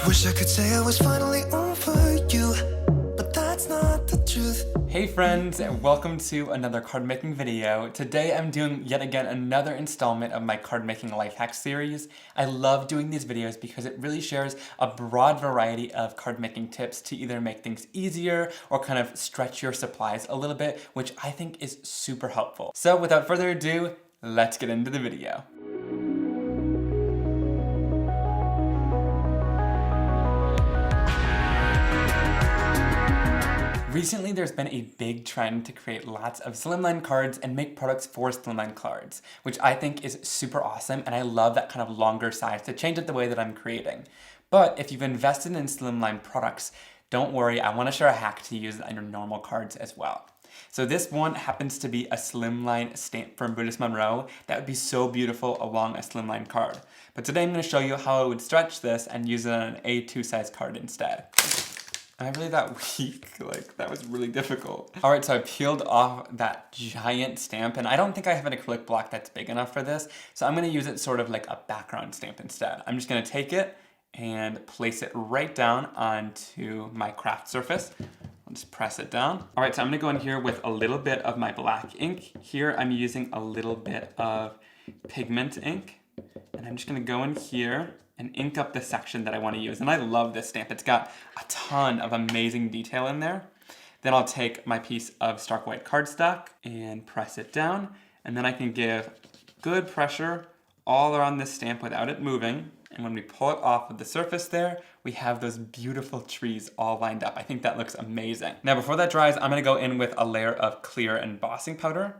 wish I could say I was finally over you, but that's not the truth. Hey friends, and welcome to another card making video. Today I'm doing yet again another installment of my card making life hack series. I love doing these videos because it really shares a broad variety of card making tips to either make things easier or kind of stretch your supplies a little bit, which I think is super helpful. So without further ado, let's get into the video. Recently, there's been a big trend to create lots of slimline cards and make products for slimline cards, which I think is super awesome, and I love that kind of longer size to change up the way that I'm creating. But if you've invested in slimline products, don't worry, I want to share a hack to use on your normal cards as well. So this one happens to be a slimline stamp from Brutus Monroe that would be so beautiful along a slimline card. But today I'm going to show you how I would stretch this and use it on an A2 size card instead. Am I really that weak? Like, that was really difficult. All right, so I peeled off that giant stamp, and I don't think I have an acrylic block that's big enough for this, so I'm gonna use it sort of like a background stamp instead. I'm just gonna take it and place it right down onto my craft surface. I'll just press it down. All right, so I'm gonna go in here with a little bit of my black ink. Here I'm using a little bit of pigment ink, and I'm just gonna go in here and ink up the section that I want to use. And I love this stamp. It's got a ton of amazing detail in there. Then I'll take my piece of stark white cardstock and press it down. And then I can give good pressure all around this stamp without it moving. And when we pull it off of the surface there, we have those beautiful trees all lined up. I think that looks amazing. Now before that dries, I'm gonna go in with a layer of clear embossing powder.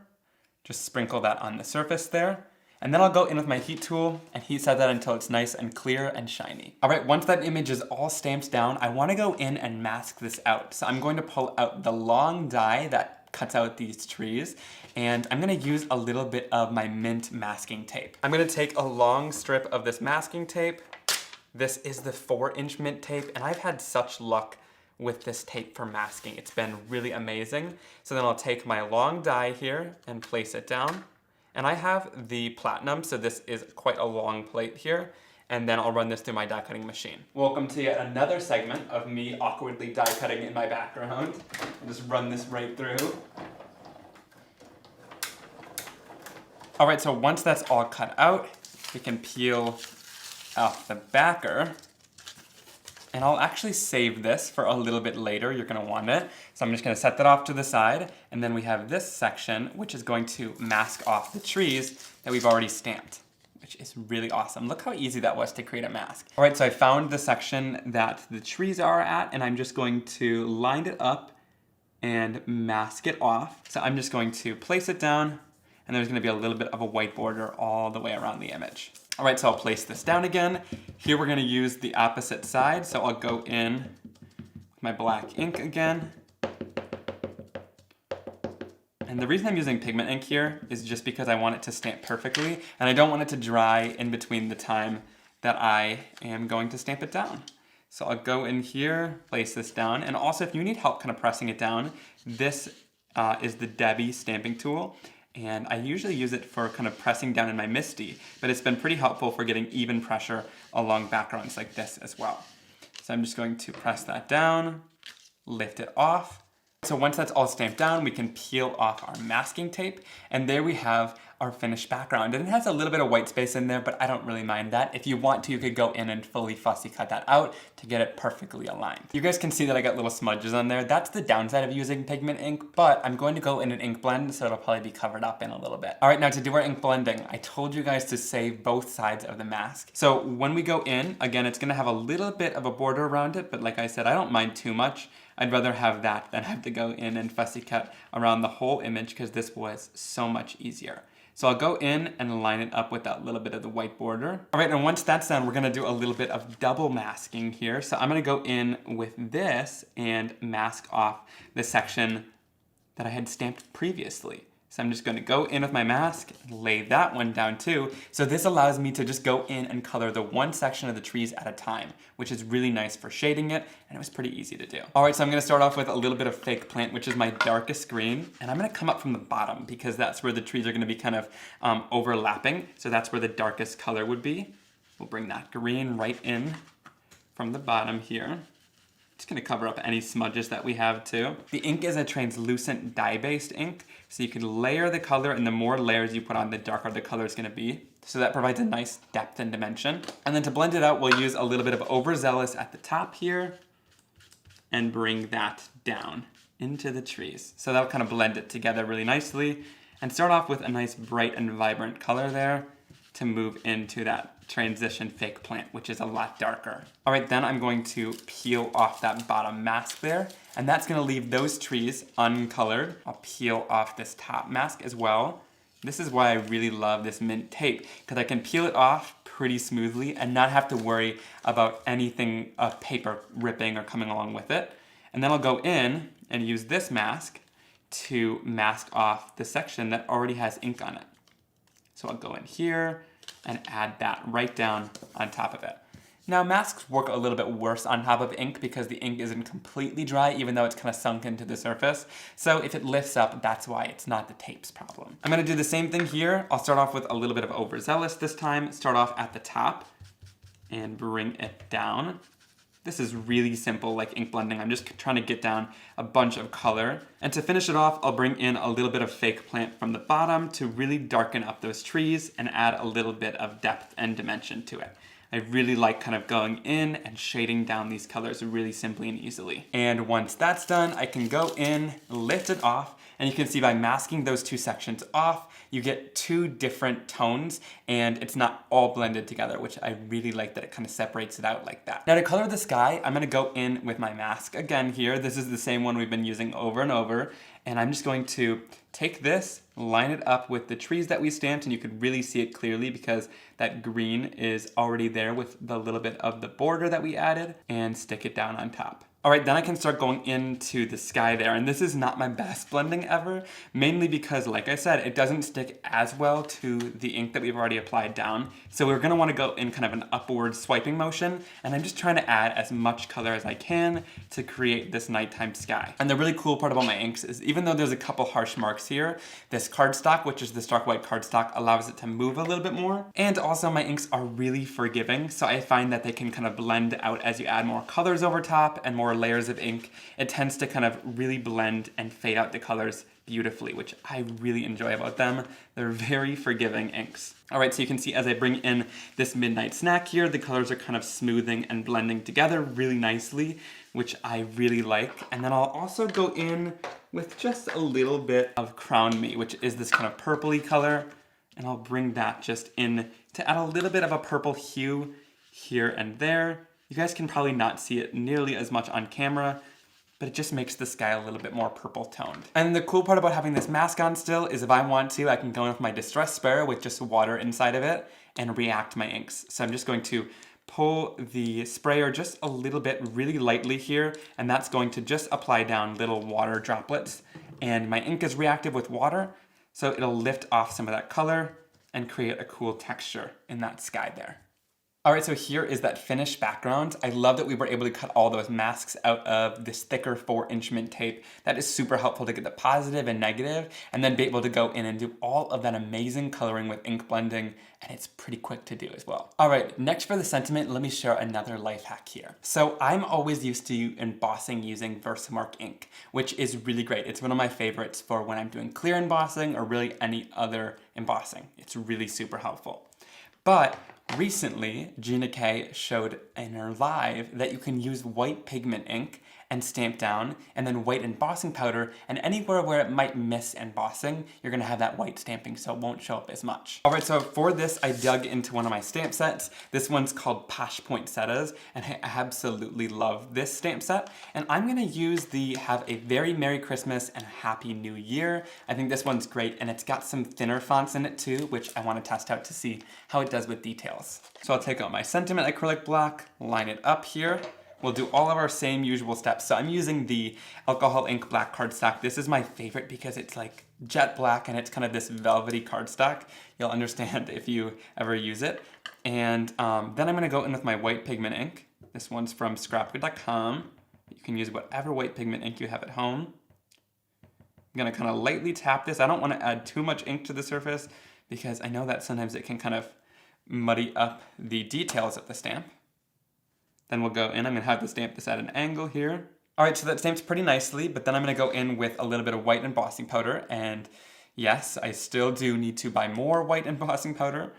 Just sprinkle that on the surface there. And then I'll go in with my heat tool and heat set that until it's nice and clear and shiny. All right, once that image is all stamped down, I wanna go in and mask this out. So I'm going to pull out the long die that cuts out these trees, and I'm gonna use a little bit of my mint masking tape. I'm gonna take a long strip of this masking tape. This is the 4-inch mint tape, and I've had such luck with this tape for masking. It's been really amazing. So then I'll take my long die here and place it down. And I have the platinum, so this is quite a long plate here, and then I'll run this through my die cutting machine. Welcome to yet another segment of me awkwardly die cutting in my background. I'll just run this right through. All right, so once that's all cut out, we can peel off the backer. And I'll actually save this for a little bit later. You're gonna want it. So I'm just gonna set that off to the side. And then we have this section, which is going to mask off the trees that we've already stamped, which is really awesome. Look how easy that was to create a mask. All right, so I found the section that the trees are at, and I'm just going to line it up and mask it off. So I'm just going to place it down, and there's gonna be a little bit of a white border all the way around the image. All right, so I'll place this down again. Here we're gonna use the opposite side, so I'll go in with my black ink again. And the reason I'm using pigment ink here is just because I want it to stamp perfectly, and I don't want it to dry in between the time that I am going to stamp it down. So I'll go in here, place this down, and also if you need help kind of pressing it down, this is the Debbie stamping tool. And I usually use it for kind of pressing down in my MISTI, but it's been pretty helpful for getting even pressure along backgrounds like this as well. So I'm just going to press that down, lift it off. So once that's all stamped down, we can peel off our masking tape, and there we have our finished background. And it has a little bit of white space in there, but I don't really mind that. If you want to, you could go in and fully fussy cut that out to get it perfectly aligned. You guys can see that I got little smudges on there. That's the downside of using pigment ink, but I'm going to go in an ink blend, so it'll probably be covered up in a little bit. All right, now to do our ink blending, I told you guys to save both sides of the mask. So when we go in, again, it's gonna have a little bit of a border around it, but like I said, I don't mind too much. I'd rather have that than have to go in and fussy cut around the whole image because this was so much easier. So I'll go in and line it up with that little bit of the white border. All right, and once that's done, we're gonna do a little bit of double masking here. So I'm gonna go in with this and mask off the section that I had stamped previously. So I'm just gonna go in with my mask, lay that one down too. So this allows me to just go in and color the one section of the trees at a time, which is really nice for shading it, and it was pretty easy to do. All right, so I'm gonna start off with a little bit of fake plant, which is my darkest green, and I'm gonna come up from the bottom because that's where the trees are gonna be kind of overlapping. So that's where the darkest color would be. We'll bring that green right in from the bottom here. Just gonna cover up any smudges that we have too. The ink is a translucent dye-based ink, so you can layer the color, and the more layers you put on, the darker the color is gonna be. So that provides a nice depth and dimension. And then to blend it out, we'll use a little bit of Overzealous at the top here and bring that down into the trees. So that'll kind of blend it together really nicely and start off with a nice bright and vibrant color there to move into that transition fake plant, which is a lot darker. All right, then I'm going to peel off that bottom mask there, and that's gonna leave those trees uncolored. I'll peel off this top mask as well. This is why I really love this mint tape, because I can peel it off pretty smoothly and not have to worry about anything of paper ripping or coming along with it. And then I'll go in and use this mask to mask off the section that already has ink on it. So I'll go in here and add that right down on top of it. Now masks work a little bit worse on top of ink because the ink isn't completely dry, even though it's kind of sunk into the surface. So if it lifts up, that's why it's not the tape's problem. I'm gonna do the same thing here. I'll start off with a little bit of Overzealous this time, start off at the top and bring it down. This is really simple, like ink blending. I'm just trying to get down a bunch of color. And to finish it off, I'll bring in a little bit of fake plant from the bottom to really darken up those trees and add a little bit of depth and dimension to it. I really like kind of going in and shading down these colors really simply and easily. And once that's done, I can go in, lift it off, and you can see by masking those two sections off, you get two different tones, and it's not all blended together, which I really like that it kind of separates it out like that. Now to color the sky, I'm gonna go in with my mask again here. This is the same one we've been using over and over, and I'm just going to take this, line it up with the trees that we stamped, and you can really see it clearly because that green is already there with the little bit of the border that we added, and stick it down on top. All right, then I can start going into the sky there, and this is not my best blending ever, mainly because, like I said, it doesn't stick as well to the ink that we've already applied down. So we're gonna wanna go in kind of an upward swiping motion, and I'm just trying to add as much color as I can to create this nighttime sky. And the really cool part about my inks is even though there's a couple harsh marks here, this cardstock, which is the stark white cardstock, allows it to move a little bit more. And also my inks are really forgiving, so I find that they can kind of blend out as you add more colors over top and more layers of ink. It tends to kind of really blend and fade out the colors beautifully, which I really enjoy about them. They're very forgiving inks. All right, so you can see as I bring in this midnight snack here, the colors are kind of smoothing and blending together really nicely, which I really like. And then I'll also go in with just a little bit of Crown Me, which is this kind of purpley color, and I'll bring that just in to add a little bit of a purple hue here and there. You guys can probably not see it nearly as much on camera, but it just makes the sky a little bit more purple toned. And the cool part about having this mask on still is if I want to, I can go in with my Distress Sprayer with just water inside of it and react my inks. So I'm just going to pull the sprayer just a little bit really lightly here, and that's going to just apply down little water droplets. And my ink is reactive with water, so it'll lift off some of that color and create a cool texture in that sky there. All right, so here is that finished background. I love that we were able to cut all those masks out of this thicker 4-inch mint tape. That is super helpful to get the positive and negative, and then be able to go in and do all of that amazing coloring with ink blending, and it's pretty quick to do as well. All right, next for the sentiment, let me share another life hack here. So I'm always used to embossing using Versamark ink, which is really great. It's one of my favorites for when I'm doing clear embossing or really any other embossing. It's really super helpful. But recently, Gina K showed in her live that you can use white pigment ink and stamp down, and then white embossing powder, and anywhere where it might miss embossing, you're gonna have that white stamping, so it won't show up as much. All right, so for this, I dug into one of my stamp sets. This one's called Posh Poinsettas, and I absolutely love this stamp set. And I'm gonna use the Have a Very Merry Christmas and a Happy New Year. I think this one's great, and it's got some thinner fonts in it too, which I wanna test out to see how it does with details. So I'll take out my sentiment acrylic block, line it up here. We'll do all of our same usual steps. So I'm using the alcohol ink black cardstock. This is my favorite because it's like jet black and it's kind of this velvety cardstock. You'll understand if you ever use it. And then I'm gonna go in with my white pigment ink. This one's from scrapbook.com. You can use whatever white pigment ink you have at home. I'm gonna kind of lightly tap this. I don't wanna add too much ink to the surface because I know that sometimes it can kind of muddy up the details of the stamp. Then we'll go in, I'm gonna have to stamp this at an angle here. All right, so that stamps pretty nicely, but then I'm gonna go in with a little bit of white embossing powder, and yes, I still do need to buy more white embossing powder.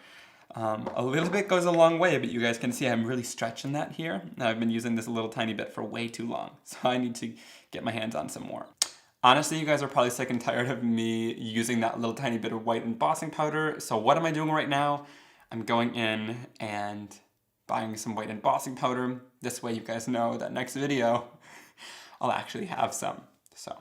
A little bit goes a long way, but you guys can see I'm really stretching that here. Now I've been using this little tiny bit for way too long, so I need to get my hands on some more. Honestly, you guys are probably sick and tired of me using that little tiny bit of white embossing powder, so what am I doing right now? I'm going in and buying some white embossing powder. This way you guys know that next video, I'll actually have some. So,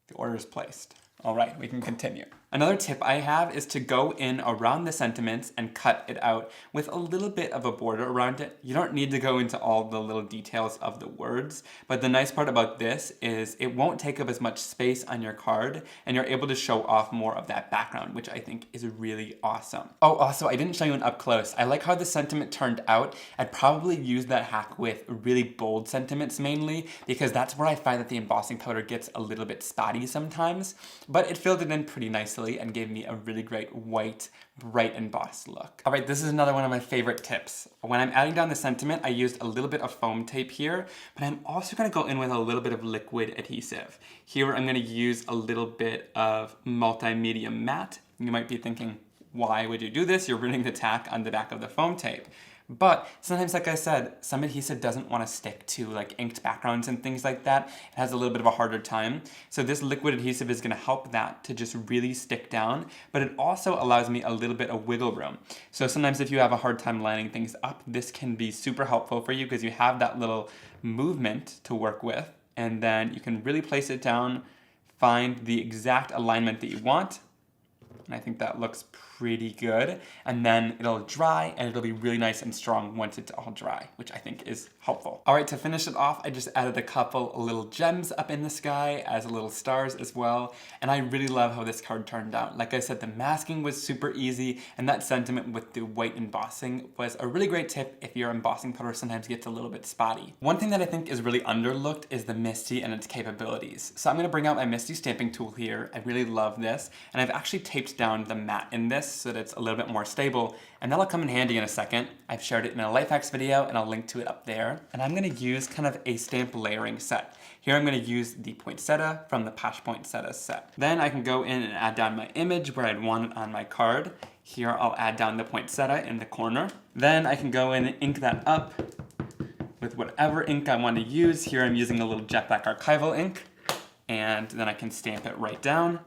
the order is placed. All right, we can continue. Another tip I have is to go in around the sentiments and cut it out with a little bit of a border around it. You don't need to go into all the little details of the words, but the nice part about this is it won't take up as much space on your card and you're able to show off more of that background, which I think is really awesome. Oh, also, I didn't show you an up close. I like how the sentiment turned out. I'd probably use that hack with really bold sentiments mainly, because that's where I find that the embossing powder gets a little bit spotty sometimes, but it filled it in pretty nicely and gave me a really great white, bright embossed look. All right, this is another one of my favorite tips. When I'm adding down the sentiment, I used a little bit of foam tape here, but I'm also gonna go in with a little bit of liquid adhesive. Here I'm gonna use a little bit of multimedia matte. You might be thinking, why would you do this? You're ruining the tack on the back of the foam tape. But sometimes, like I said, some adhesive doesn't want to stick to like inked backgrounds and things like that. It has a little bit of a harder time. So this liquid adhesive is going to help that to just really stick down, but it also allows me a little bit of wiggle room. So sometimes if you have a hard time lining things up, this can be super helpful for you because you have that little movement to work with, and then you can really place it down, find the exact alignment that you want. And I think that looks pretty good. And then it'll dry and it'll be really nice and strong once it's all dry, which I think is helpful. All right, to finish it off, I just added a couple little gems up in the sky as little stars as well. And I really love how this card turned out. Like I said, the masking was super easy, and that sentiment with the white embossing was a really great tip if your embossing powder sometimes gets a little bit spotty. One thing that I think is really underlooked is the MISTI and its capabilities. So I'm gonna bring out my MISTI stamping tool here. I really love this. And I've actually taped down the mat in this so that it's a little bit more stable, and that'll come in handy in a second. I've shared it in a life hacks video and I'll link to it up there. And I'm gonna use kind of a stamp layering set. Here I'm gonna use the poinsettia from the Posh Poinsettas set. Then I can go in and add down my image where I'd want it on my card. Here I'll add down the poinsettia in the corner. Then I can go in and ink that up with whatever ink I want to use. Here I'm using a little jet black archival ink, and then I can stamp it right down,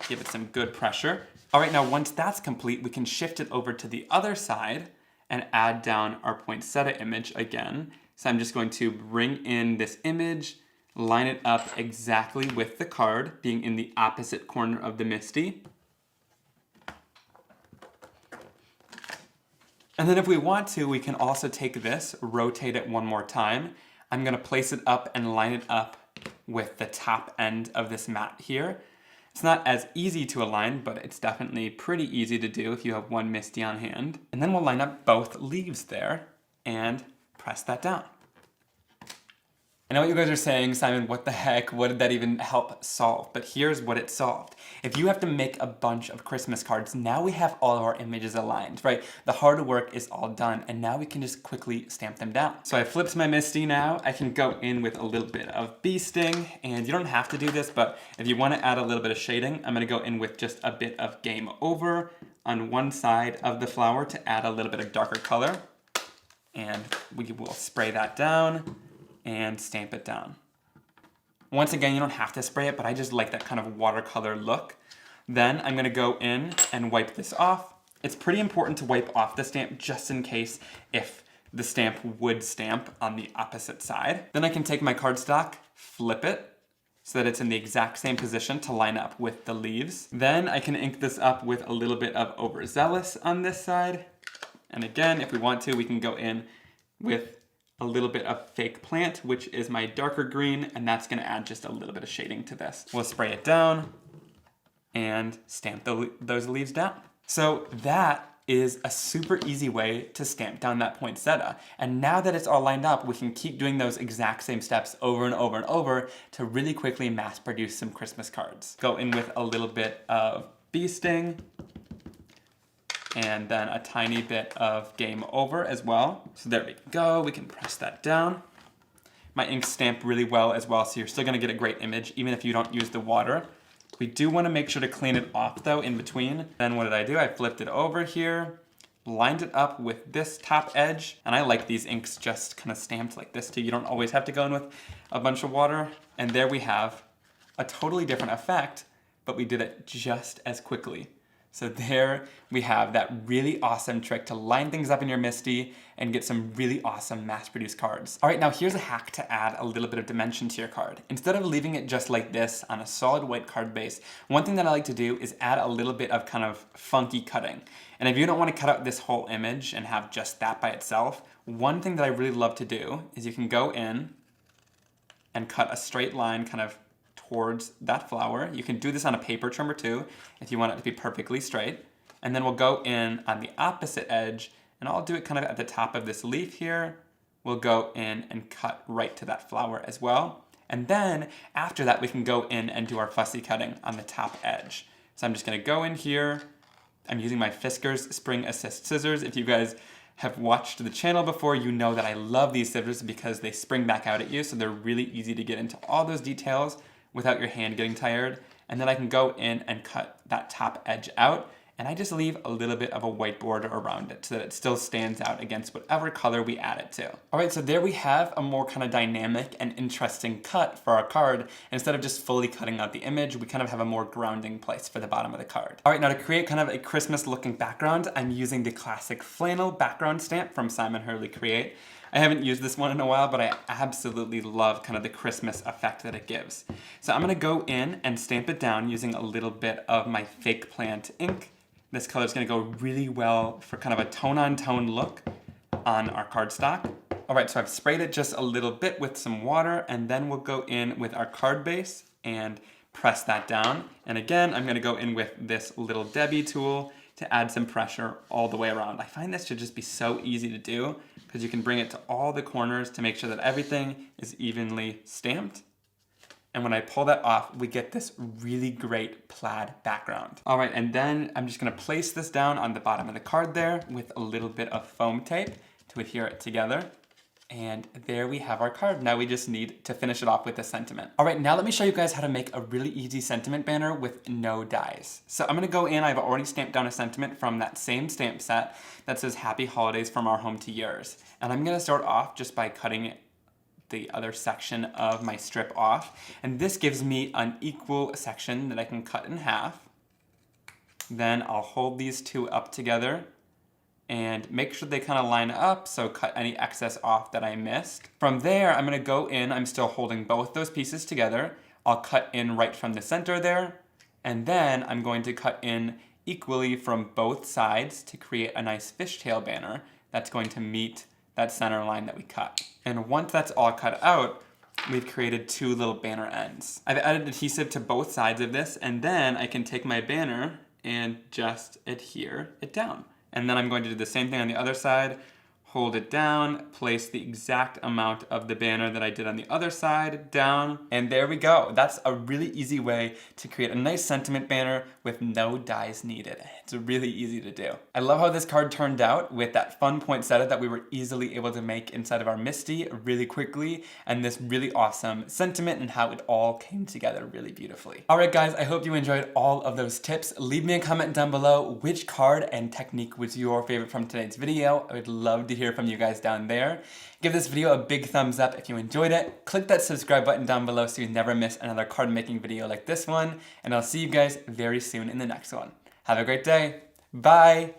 give it some good pressure. All right, now once that's complete, we can shift it over to the other side and add down our poinsettia image again. So I'm just going to bring in this image, line it up exactly with the card, being in the opposite corner of the MISTI. And then if we want to, we can also take this, rotate it one more time. I'm gonna place it up and line it up with the top end of this mat here. It's not as easy to align, but it's definitely pretty easy to do if you have one MISTI on hand. And then we'll line up both leaves there and press that down. I know what you guys are saying, Simon, what the heck, what did that even help solve? But here's what it solved. If you have to make a bunch of Christmas cards, now we have all of our images aligned, right? The hard work is all done, and now we can just quickly stamp them down. So I flipped my MISTI now. I can go in with a little bit of bee sting, and you don't have to do this, but if you want to add a little bit of shading, I'm gonna go in with just a bit of Game Over on one side of the flower to add a little bit of darker color. And we will spray that down and stamp it down. Once again, you don't have to spray it, but I just like that kind of watercolor look. Then I'm gonna go in and wipe this off. It's pretty important to wipe off the stamp just in case if the stamp would stamp on the opposite side. Then I can take my cardstock, flip it, so that it's in the exact same position to line up with the leaves. Then I can ink this up with a little bit of overzealous on this side. And again, if we want to, we can go in with a little bit of fake plant, which is my darker green, and that's gonna add just a little bit of shading to this. We'll spray it down and stamp those leaves down. So that is a super easy way to stamp down that poinsettia. And now that it's all lined up, we can keep doing those exact same steps over and over and over to really quickly mass produce some Christmas cards. Go in with a little bit of bee sting, and then a tiny bit of Game Over as well. So there we go, we can press that down. My ink's stamped really well as well, so you're still gonna get a great image even if you don't use the water. We do wanna make sure to clean it off though in between. Then what did I do? I flipped it over here, lined it up with this top edge, and I like these inks just kind of stamped like this too. You don't always have to go in with a bunch of water. And there we have a totally different effect, but we did it just as quickly. So there we have that really awesome trick to line things up in your MISTI and get some really awesome mass-produced cards. All right, now here's a hack to add a little bit of dimension to your card. Instead of leaving it just like this on a solid white card base, one thing that I like to do is add a little bit of kind of funky cutting. And if you don't want to cut out this whole image and have just that by itself, one thing that I really love to do is you can go in and cut a straight line kind of towards that flower. You can do this on a paper trimmer too, if you want it to be perfectly straight. And then we'll go in on the opposite edge, and I'll do it kind of at the top of this leaf here. We'll go in and cut right to that flower as well. And then after that, we can go in and do our fussy cutting on the top edge. So I'm just gonna go in here. I'm using my Fiskars Spring Assist scissors. If you guys have watched the channel before, you know that I love these scissors because they spring back out at you, so they're really easy to get into all those details without your hand getting tired. And then I can go in and cut that top edge out, and I just leave a little bit of a white border around it so that it still stands out against whatever color we add it to. All right, so there we have a more kind of dynamic and interesting cut for our card. Instead of just fully cutting out the image, we kind of have a more grounding place for the bottom of the card. All right, now to create kind of a Christmas looking background, I'm using the classic flannel background stamp from Simon Hurley Create. I haven't used this one in a while, but I absolutely love kind of the Christmas effect that it gives. So I'm gonna go in and stamp it down using a little bit of my fake plant ink. This color is gonna go really well for kind of a tone-on-tone look on our cardstock. All right, so I've sprayed it just a little bit with some water, and then we'll go in with our card base and press that down. And again, I'm gonna go in with this little Debbie tool to add some pressure all the way around. I find this should just be so easy to do because you can bring it to all the corners to make sure that everything is evenly stamped. And when I pull that off, we get this really great plaid background. All right, and then I'm just gonna place this down on the bottom of the card there with a little bit of foam tape to adhere it together. And there we have our card. Now we just need to finish it off with a sentiment. All right, now let me show you guys how to make a really easy sentiment banner with no dies. So I'm gonna go in, I've already stamped down a sentiment from that same stamp set that says Happy Holidays from our home to yours. And I'm gonna start off just by cutting the other section of my strip off. And this gives me an equal section that I can cut in half. Then I'll hold these two up together and make sure they kind of line up, so cut any excess off that I missed. From there, I'm gonna go in, I'm still holding both those pieces together. I'll cut in right from the center there, and then I'm going to cut in equally from both sides to create a nice fishtail banner that's going to meet that center line that we cut. And once that's all cut out, we've created two little banner ends. I've added adhesive to both sides of this, and then I can take my banner and just adhere it down. And then I'm going to do the same thing on the other side, hold it down, place the exact amount of the banner that I did on the other side down, and there we go. That's a really easy way to create a nice sentiment banner with no dies needed. It's really easy to do. I love how this card turned out with that fun poinsettia that we were easily able to make inside of our MISTI really quickly, and this really awesome sentiment and how it all came together really beautifully. All right guys, I hope you enjoyed all of those tips. Leave me a comment down below which card and technique was your favorite from today's video. I would love to hear from you guys down there. Give this video a big thumbs up if you enjoyed it. Click that subscribe button down below so you never miss another card making video like this one, and I'll see you guys very soon in the next one. Have a great day. Bye.